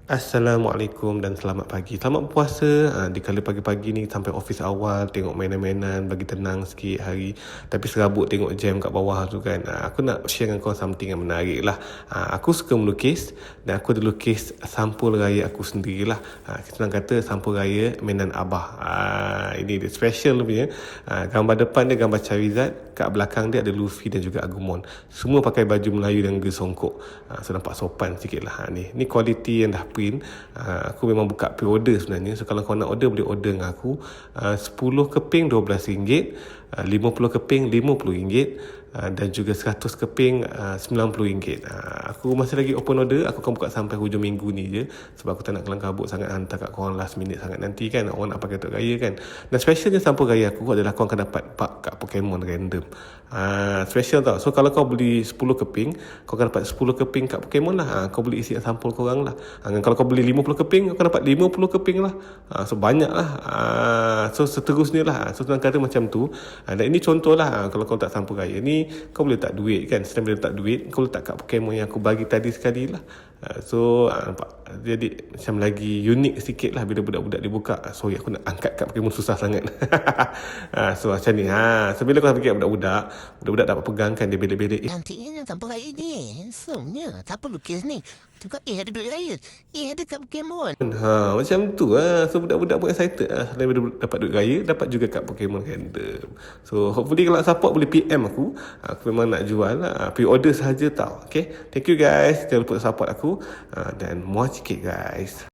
Assalamualaikum dan selamat pagi. Selamat puasa. Di kala pagi-pagi ni sampai office awal, tengok mainan-mainan bagi tenang sikit hari. Tapi serabut tengok jam kat bawah tu kan. Aku nak share dengan kau something yang menarik lah. Aku suka melukis dan aku ada lukis sampul raya aku sendirilah. Senang kata sampul raya mainan Abah. Ini dia special punya. Gambar depan dia gambar Charizard, kat belakang dia ada Luffy dan juga Agumon. Semua pakai baju Melayu dan juga songkok. So nampak sopan sikit lah. Ni quality yang dah print. Aku memang buka pre-order sebenarnya. So kalau kau nak order, boleh order dengan aku. 10 keping RM12, 50 keping RM50, dan juga 100 keping RM90. Aku masih lagi open order. Aku akan buka sampai hujung minggu ni je, sebab aku tak nak kelang kabut sangat hantar kat korang last minute sangat nanti kan. Orang nak pakai untuk raya kan. Dan specialnya sampul raya aku adalah kau akan dapat bug kat Pokemon random. Special tau. So kalau kau beli 10 keping, kau akan dapat 10 keping kat Pokemon lah. Kau boleh isi sampul korang lah. Dan kalau kau beli 50 keping, kau akan dapat 50 keping lah. So banyak lah. So seterusnya lah. So senang kata macam tu. Dan ini contoh lah. Kalau kau tak sampul raya ni, kau boleh tak duit kan. Selain boleh tak duit, kau boleh tak kat Pokemon yang aku bagi tadi sekali lah. So nampak, jadi macam lagi unik sikit lah bila budak-budak dibuka. Sorry, aku nak angkat kat Pokemon susah sangat. So macam ni. So bila kau pergi kat budak-budak dapat pegang kan, dia belek-belek. Cantiknya sampul raya ni. Handsome-nya. Siapa lukis ni? Tengok, ada duit raya. Ada kat Pokemon. Macam tu lah. So budak-budak pun excited lah. Selain dapat duit raya, dapat juga kat Pokemon random. So hopefully kalau nak support, boleh PM aku. Aku memang nak jual lah. Pre-order sahaja tau. Okay, thank you guys. Jangan lupa support aku. Dan muat sikit guys.